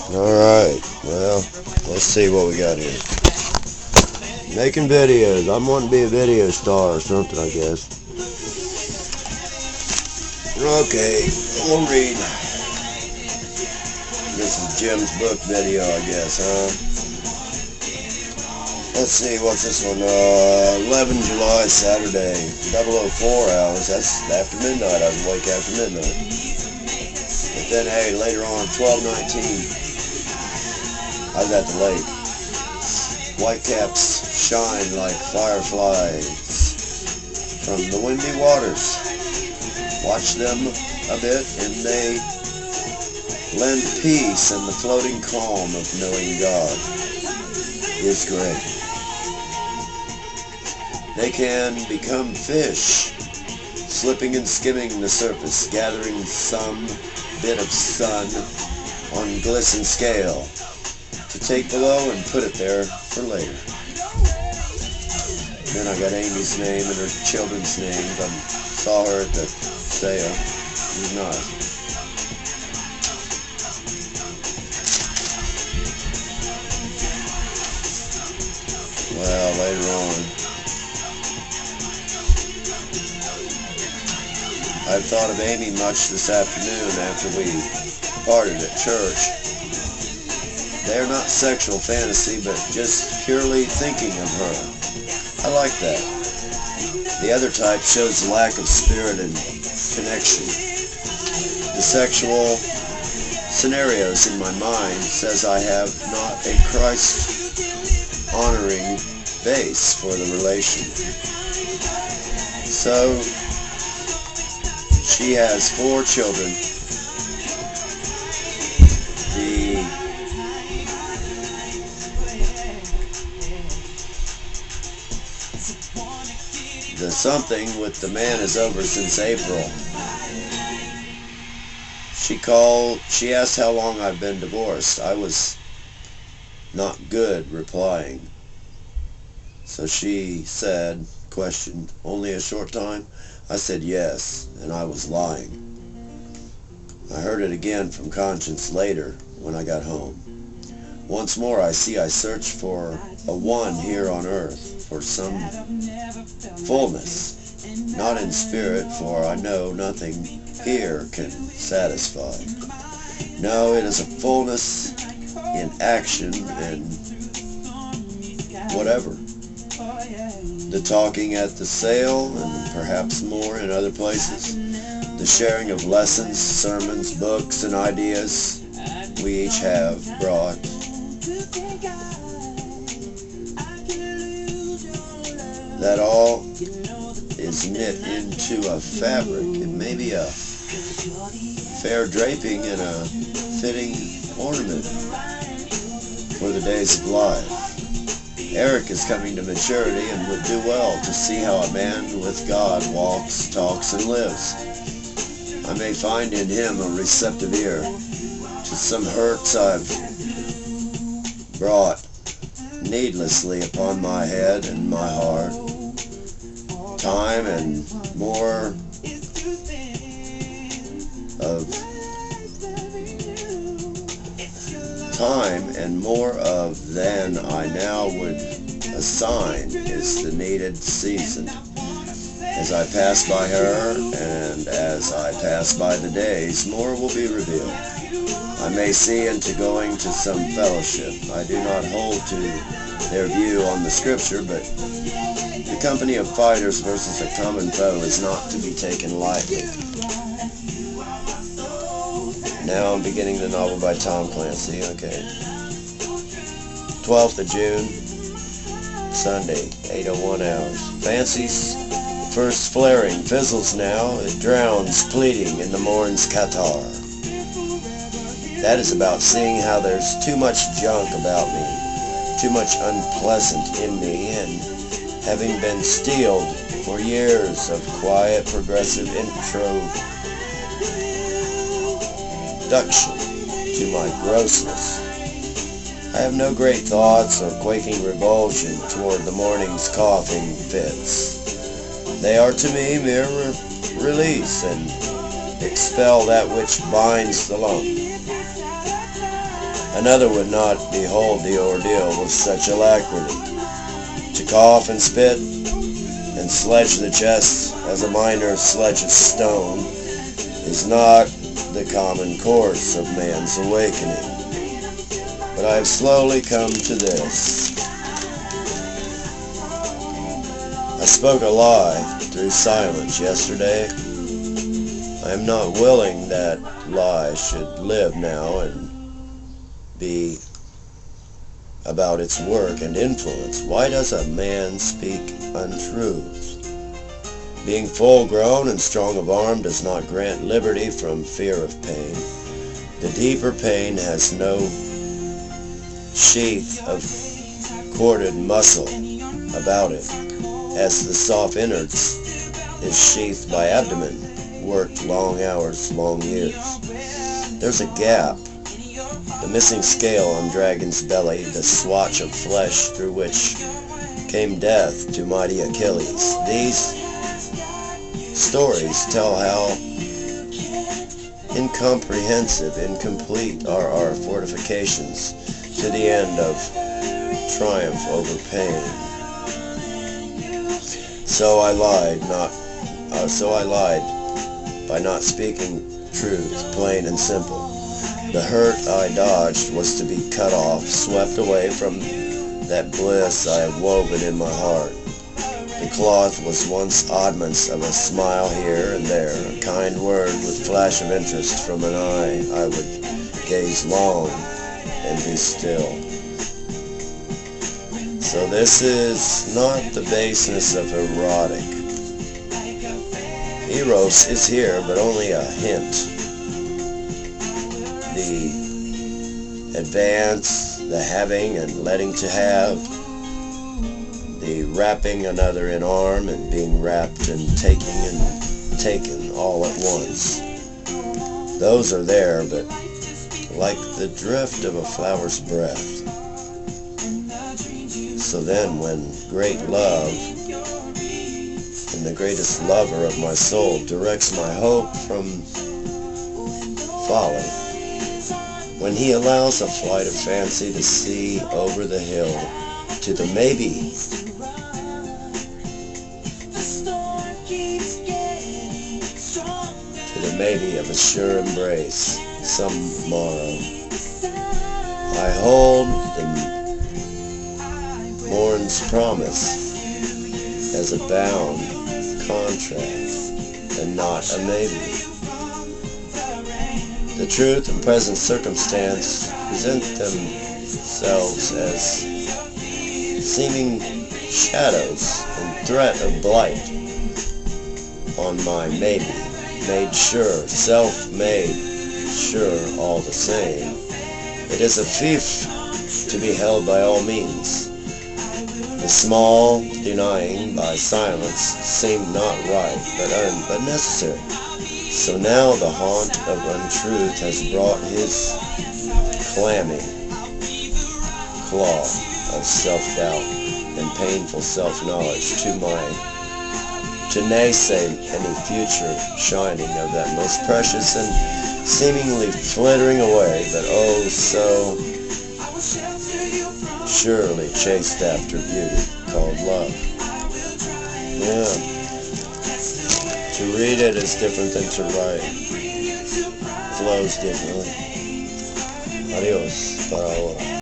Alright, well, let's see what we got here. Making videos. I'm wanting to be a video star or something, I guess. Okay, we'll read. This is Jimsbook video, I guess, huh? Let's see, what's this one? 11 July, Saturday, 004 hours. That's after midnight. I was awake after midnight. But then, hey, later on, 12:19, I was at the lake. Whitecaps shine like fireflies from the windy waters. Watch them a bit, and they lend peace and the floating calm of knowing God is great. They can become fish, slipping and skimming the surface, gathering some bit of sun on glisten scale to take below and put it there for later. Then I got Amy's name and her children's names. I saw her at the sale. She was nice. Well, later on, I've thought of Amy much this afternoon after we parted at church. They're not sexual fantasy, but just purely thinking of her. I like that. The other type shows the lack of spirit and connection. The sexual scenarios in my mind says I have not a Christ-honoring base for the relation. So, she has 4 children. The something with the man is over since April. She asked how long I've been divorced. I was not good replying. So she said, questioned, only a short time? I said yes, and I was lying. I heard it again from conscience later when I got home. Once more I search for a one here on earth, for some fullness, not in spirit, for I know nothing here can satisfy. No, it is a fullness in action and whatever. The talking at the sale, and perhaps more in other places. The sharing of lessons, sermons, books, and ideas we each have brought. That all is knit into a fabric. It may be a fair draping and a fitting ornament for the days of life. Eric is coming to maturity and would do well to see how a man with God walks, talks, and lives. I may find in him a receptive ear to some hurts I've brought needlessly upon my head and my heart. Time and more of than I now would assign is the needed season. As I pass by her and as I pass by the days, more will be revealed. I may see into going to some fellowship. I do not hold to their view on the scripture, but the company of fighters versus a common foe is not to be taken lightly. Now I'm beginning the novel by Tom Clancy. Okay. 12th of June, Sunday, 8:01 hours. Fancies, first flaring, fizzles now. It drowns pleading in the morn's catarrh. That is about seeing how there's too much junk about me, too much unpleasant in me, and having been steeled for years of quiet, progressive introduction to my grossness. I have no great thoughts or quaking revulsion toward the morning's coughing fits. They are to me mere release and expel that which binds the lung. Another would not behold the ordeal with such alacrity. To cough and spit and sledge the chest as a miner sledges stone is not the common course of man's awakening. But I have slowly come to this. I spoke a lie through silence yesterday. I am not willing that lie should live now and be about its work and influence. Why does a man speak untruths? Being full-grown and strong of arm does not grant liberty from fear of pain. The deeper pain has no sheath of corded muscle about it, as the soft innards is sheathed by abdomen, worked long hours, long years. There's a gap, the missing scale on dragon's belly, the swatch of flesh through which came death to mighty Achilles. These stories tell how incomprehensive, incomplete are our fortifications to the end of triumph over pain. So I lied by not speaking truth, plain and simple. The hurt I dodged was to be cut off, swept away from that bliss I have woven in my heart. The cloth was once oddments of a smile here and there, a kind word with flash of interest from an eye I would gaze long and be still. So this is not the baseness of erotic. Eros is here, but only a hint. The advance, the having and letting to have, the wrapping another in arm and being wrapped and taken all at once. Those are there, but like the drift of a flower's breath. So then when great love, and the greatest lover of my soul, directs my hope from folly, when he allows a flight of fancy to see over the hill to the maybe, of a sure embrace some morrow, I hold the morn's promise as a bound contract and not a maybe. The truth and present circumstance present themselves as seeming shadows and threat of blight on my maybe, made sure, self-made sure all the same. It is a fief to be held by all means. The small denying by silence seemed not right, but necessary. So now the haunt of untruth has brought his clammy claw of self-doubt and painful self-knowledge to naysay any future shining of that most precious and seemingly flittering away, but oh so surely chased after beauty, called love. Yeah. To read it is different than to write. Flows differently. Adios para ahora.